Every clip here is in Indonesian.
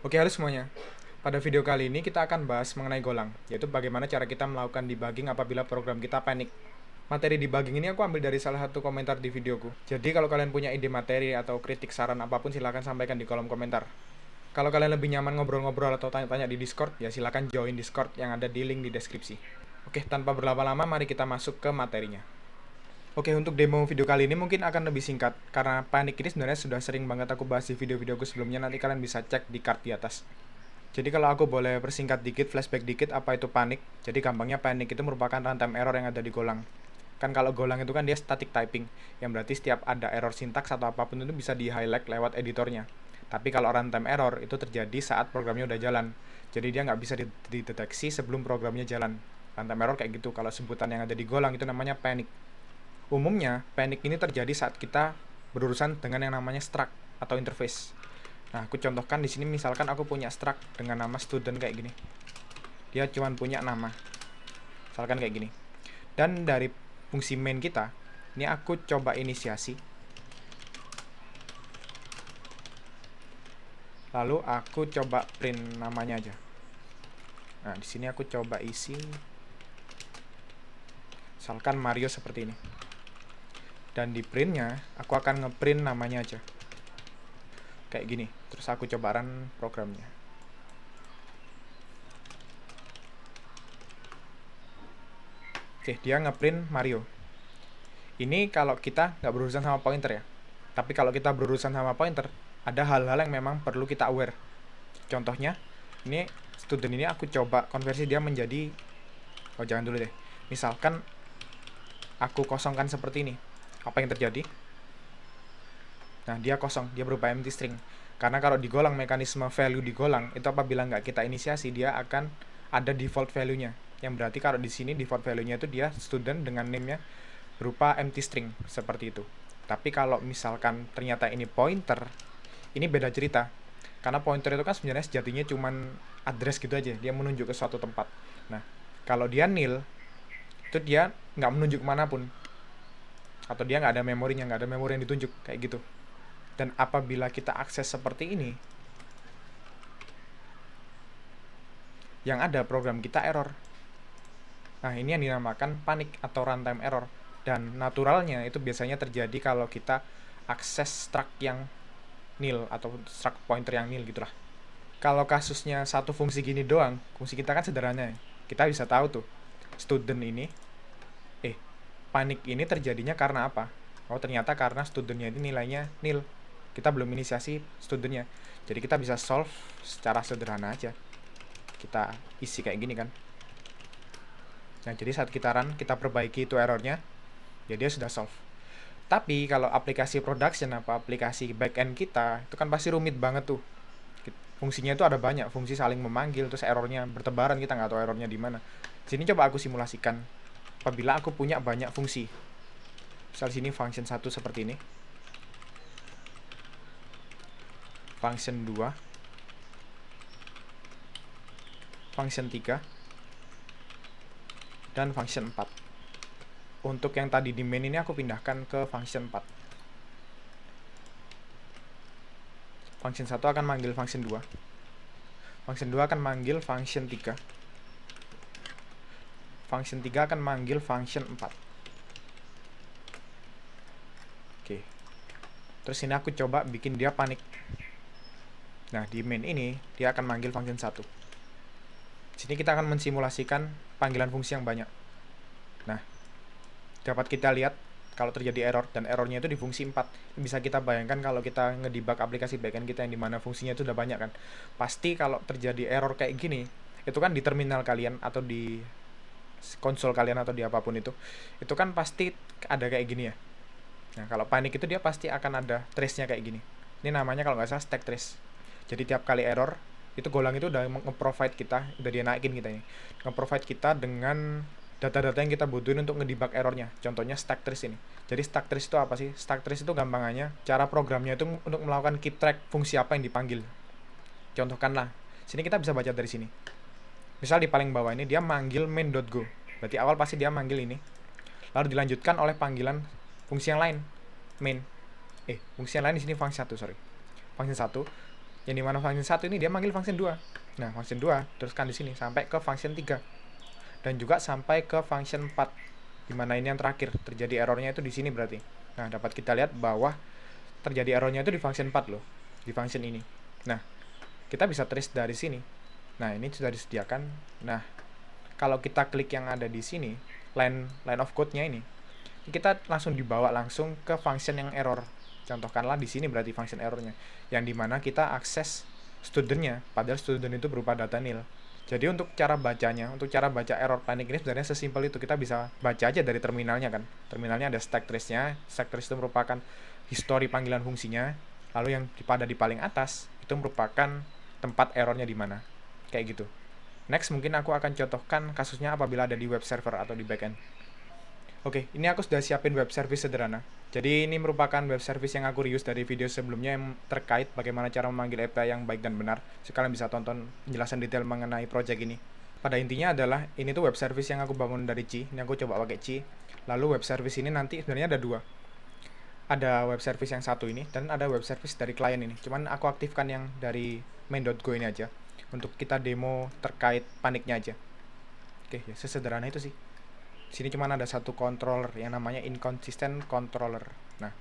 Oke, halo semuanya. Pada video kali ini kita akan bahas mengenai Golang, yaitu bagaimana cara kita melakukan debugging apabila program kita panik. Materi debugging ini aku ambil dari salah satu komentar di videoku. Jadi kalau kalian punya ide materi atau kritik saran apapun silahkan sampaikan di kolom komentar. Kalau kalian lebih nyaman ngobrol-ngobrol atau tanya-tanya di Discord, ya silahkan join Discord yang ada di link di deskripsi. Oke, tanpa berlama-lama mari kita masuk ke materinya. Oke, untuk demo video kali ini mungkin akan lebih singkat, karena panik ini sebenarnya sudah sering banget aku bahas di video-videoku sebelumnya, nanti kalian bisa cek di card di atas. Jadi kalau aku boleh persingkat dikit, flashback dikit, apa itu panik? Jadi gampangnya panik itu merupakan runtime error yang ada di Golang. Kan kalau Golang itu kan dia static typing, yang berarti setiap ada error sintaks atau apapun itu bisa di-highlight lewat editornya. Tapi kalau runtime error itu terjadi saat programnya udah jalan. Jadi dia nggak bisa dideteksi sebelum programnya jalan. Runtime error kayak gitu, kalau sebutan yang ada di Golang itu namanya panic. Umumnya, panic ini terjadi saat kita berurusan dengan yang namanya struct atau interface. Nah, aku contohkan di sini misalkan aku punya struct dengan nama student kayak gini. Dia cuma punya nama. Misalkan kayak gini. Dan dari fungsi main kita, ini aku coba inisiasi. Lalu aku coba print namanya aja. Nah, di sini aku coba isi misalkan Mario seperti ini. Dan di printnya, aku akan ngeprint namanya aja. Kayak gini. Terus aku coba run programnya. Oke, dia ngeprint Mario. Ini kalau kita nggak berurusan sama pointer ya. Tapi kalau kita berurusan sama pointer, ada hal-hal yang memang perlu kita aware. Contohnya, ini student ini aku coba konversi dia menjadi... Oh, jangan dulu deh. Misalkan aku kosongkan seperti ini. Apa yang terjadi? Nah, dia kosong, dia berubah empty string. Karena kalau di Golang, mekanisme value di Golang itu apabila nggak kita inisiasi, dia akan ada default value-nya. Yang berarti kalau di sini default value-nya itu dia student dengan name-nya berupa empty string, seperti itu. Tapi kalau misalkan ternyata ini pointer, ini beda cerita. Karena pointer itu kan sebenarnya sejatinya cuman address gitu aja, dia menunjuk ke suatu tempat. Nah, kalau dia nil, itu dia nggak menunjuk manapun. Atau dia nggak ada memorinya, nggak ada memori yang ditunjuk, kayak gitu. Dan apabila kita akses seperti ini, yang ada program kita error. Nah, ini yang dinamakan panik atau runtime error. Dan naturalnya itu biasanya terjadi kalau kita akses struct yang nil atau struct pointer yang nil gitulah. Kalau kasusnya satu fungsi gini doang, fungsi kita kan sederhana ya. Kita bisa tahu tuh, student ini, panik ini terjadinya karena apa? Oh, ternyata karena studentnya ini nilainya nil. Kita belum inisiasi studentnya. Jadi kita bisa solve secara sederhana aja. Kita isi kayak gini kan. Nah, jadi saat kita run, kita perbaiki itu errornya, ya dia sudah solve. Tapi kalau aplikasi production apa aplikasi backend kita, itu kan pasti rumit banget tuh. Fungsinya itu ada banyak, fungsi saling memanggil, terus errornya bertebaran, kita nggak tahu errornya di mana. Sini coba aku simulasikan. Apabila aku punya banyak fungsi. Misal sini function 1 seperti ini. Function 2. Function 3. Dan function 4. Untuk yang tadi di main ini aku pindahkan ke function 4. Function 1 akan manggil function 2. Function 2 akan manggil function 3. Function 3 akan manggil function 4. Oke. Terus ini aku coba bikin dia panik. Nah, di main ini dia akan manggil function 1. Sini kita akan mensimulasikan panggilan fungsi yang banyak. Nah, dapat kita lihat kalau terjadi error, dan errornya itu di fungsi 4. Bisa kita bayangkan kalau kita ngedebug aplikasi backend kita yang dimana fungsinya itu udah banyak kan. Pasti kalau terjadi error kayak gini, itu kan di terminal kalian atau di konsol kalian atau di apapun itu kan pasti ada kayak gini ya. Nah, kalau panik itu dia pasti akan ada trace-nya kayak gini. Ini namanya kalau nggak salah stack trace. Jadi tiap kali error, itu Golang itu udah nge-provide kita, udah dia naikin kita ini. Nge-provide kita dengan data-data yang kita butuhin untuk ngedebug errornya. Contohnya stack trace ini. Jadi stack trace itu apa sih? Stack trace itu gampangannya cara programnya itu untuk melakukan keep track fungsi apa yang dipanggil. Contohkanlah. Sini kita bisa baca dari sini. Misal di paling bawah ini dia manggil main.go. Berarti awal pasti dia manggil ini. Lalu dilanjutkan oleh panggilan fungsi yang lain. Main. Fungsi yang lain di sini function 1, sorry. Function 1. Yang dimana function 1 ini dia manggil function 2. Nah, function 2 teruskan di sini sampai ke function 3. Dan juga sampai ke function 4. Dimana ini yang terakhir, terjadi errornya itu di sini berarti. Nah, dapat kita lihat bahwa terjadi errornya itu di function 4 loh, di function ini. Nah, kita bisa trace dari sini. Nah, ini sudah disediakan. Nah, kalau kita klik yang ada di sini, line of code-nya ini, kita langsung dibawa langsung ke function yang error. Contohkanlah di sini berarti function errornya, yang dimana kita akses studentnya, padahal student itu berupa data nil. Jadi untuk cara bacanya, untuk cara baca error panic ini sebenarnya sesimpel itu. Kita bisa baca aja dari terminalnya kan. Terminalnya ada stack trace-nya. Stack trace itu merupakan history panggilan fungsinya. Lalu yang pada di paling atas itu merupakan tempat errornya di mana. Kayak gitu. Next mungkin aku akan contohkan kasusnya apabila ada di web server atau di backend. Oke, ini aku sudah siapin web service sederhana. Jadi ini merupakan web service yang aku reuse dari video sebelumnya yang terkait bagaimana cara memanggil API yang baik dan benar. Sekalian bisa tonton penjelasan detail mengenai project ini. Pada intinya adalah ini tuh web service yang aku bangun dari C. Ini aku coba pakai C. Lalu web service ini nanti sebenarnya ada dua. Ada web service yang satu ini dan ada web service dari klien ini. Cuman aku aktifkan yang dari main.go ini aja untuk kita demo terkait paniknya aja. Oke, ya sesederhana itu sih. Sini cuma ada satu controller yang namanya inconsistent controller. Nah,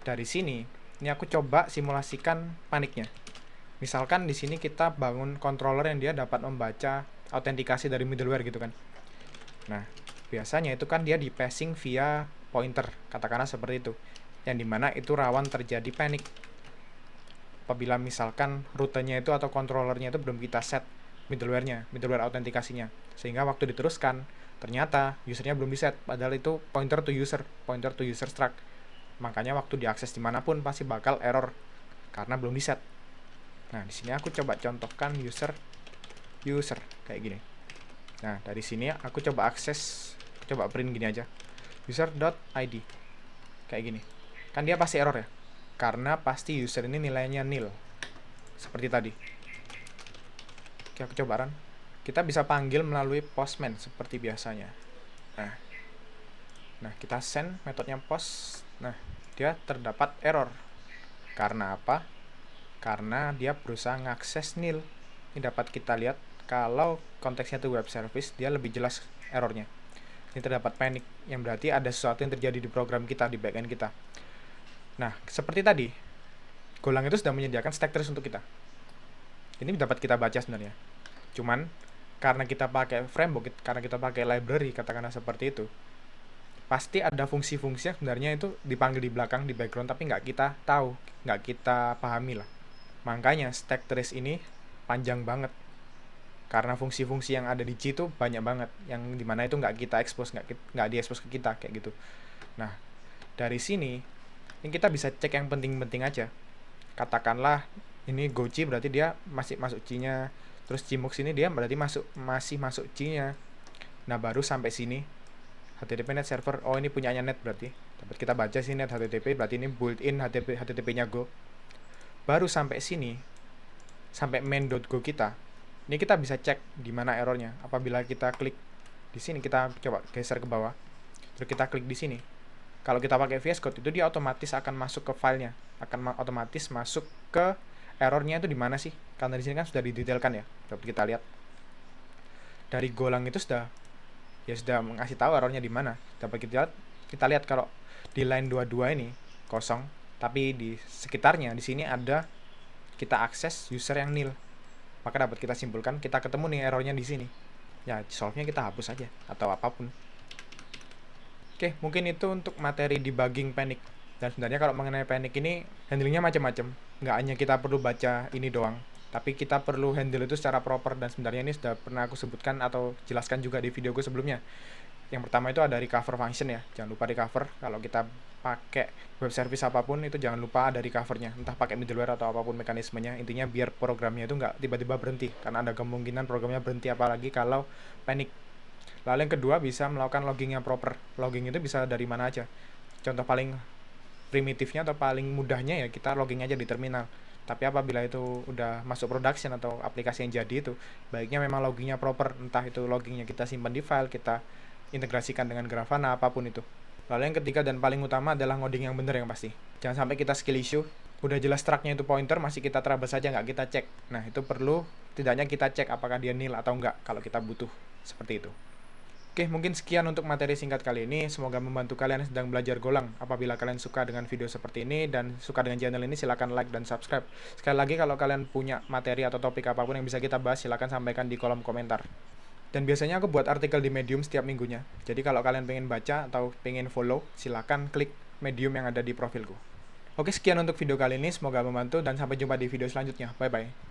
dari sini ini aku coba simulasikan paniknya. Misalkan di sini kita bangun controller yang dia dapat membaca autentikasi dari middleware gitu kan. Nah, biasanya itu kan dia di passing via pointer, katakanlah seperti itu. Yang dimana itu rawan terjadi panik apabila misalkan rutenya itu atau controllernya itu belum kita set middleware autentikasinya. Sehingga waktu diteruskan ternyata usernya belum di set, padahal itu pointer to user struct. Makanya waktu diakses dimanapun pasti bakal error karena belum di set. Nah, di sini aku coba contohkan user kayak gini. Nah, dari sini aku coba akses, coba print gini aja, user.id kayak gini. Kan dia pasti error ya, karena pasti user ini nilainya nil seperti tadi. Oke, aku coba run. Kita bisa panggil melalui postman seperti biasanya. Nah, kita send metodenya post. Nah, dia terdapat error. Karena apa? Karena dia berusaha ngakses nil. Ini dapat kita lihat kalau konteksnya itu web service, dia lebih jelas errornya. Ini terdapat panic, yang berarti ada sesuatu yang terjadi di program kita, di backend kita. Nah, seperti tadi, Golang itu sudah menyediakan stack trace untuk kita. Ini dapat kita baca sebenarnya. Cuman karena kita pakai framework, karena kita pakai library, katakanlah seperti itu, pasti ada fungsi-fungsi yang sebenarnya itu dipanggil di belakang, di background, tapi nggak kita tahu, nggak kita pahami lah. Makanya stack trace ini panjang banget, karena fungsi-fungsi yang ada di C itu banyak banget, yang dimana itu nggak kita expose, nggak di-expose ke kita, kayak gitu. Nah, dari sini, ini kita bisa cek yang penting-penting aja. Katakanlah, ini GoC berarti dia masih masuk C-nya, terus Cmux ini dia berarti masih masuk C-nya. Nah, baru sampai sini HTTP net server. Oh, ini punyanya net berarti. Dapat kita baca sini net HTTP berarti ini built-in HTTP-nya Go. Baru sampai sini, sampai main.go kita. Ini kita bisa cek di mana errornya. Apabila kita klik di sini, kita coba geser ke bawah. Terus kita klik di sini. Kalau kita pakai VS Code itu dia otomatis akan masuk ke filenya, akan otomatis masuk ke errornya itu di mana sih? Karena di sini kan sudah didetailkan ya. Dapat kita lihat. Dari Golang itu sudah mengasih tahu errornya di mana. Dapat kita lihat kalau di line 22 ini kosong, tapi di sekitarnya di sini ada kita akses user yang nil. Maka dapat kita simpulkan kita ketemu nih errornya di sini. Ya, solve-nya kita hapus aja atau apapun. Oke, mungkin itu untuk materi debugging panic. Dan sebenarnya kalau mengenai panic ini handlingnya macam-macam. Nggak hanya kita perlu baca ini doang, tapi kita perlu handle itu secara proper. Dan sebenarnya ini sudah pernah aku sebutkan atau jelaskan juga di videoku sebelumnya. Yang pertama itu ada recover function ya, jangan lupa recover. Kalau kita pakai web service apapun itu jangan lupa ada recovernya, entah pakai middleware atau apapun mekanismenya. Intinya biar programnya itu nggak tiba-tiba berhenti, karena ada kemungkinan programnya berhenti apalagi kalau panic. Lalu yang kedua bisa melakukan logging yang proper. Logging itu bisa dari mana aja. Contoh paling primitifnya atau paling mudahnya ya kita logging aja di terminal. Tapi apabila itu udah masuk production atau aplikasi yang jadi itu, baiknya memang loggingnya proper. Entah itu loggingnya kita simpan di file, kita integrasikan dengan Grafana, apapun itu. Lalu yang ketiga dan paling utama adalah ngoding yang benar yang pasti. Jangan sampai kita skill issue. Udah jelas struct-nya itu pointer, masih kita terabas saja, nggak kita cek. Nah, itu perlu tidaknya kita cek apakah dia nil atau enggak kalau kita butuh seperti itu. Oke, mungkin sekian untuk materi singkat kali ini. Semoga membantu kalian yang sedang belajar Golang. Apabila kalian suka dengan video seperti ini dan suka dengan channel ini, silahkan like dan subscribe. Sekali lagi, kalau kalian punya materi atau topik apapun yang bisa kita bahas, silahkan sampaikan di kolom komentar. Dan biasanya aku buat artikel di Medium setiap minggunya. Jadi kalau kalian pengen baca atau pengen follow, silahkan klik Medium yang ada di profilku. Oke, sekian untuk video kali ini. Semoga membantu dan sampai jumpa di video selanjutnya. Bye-bye.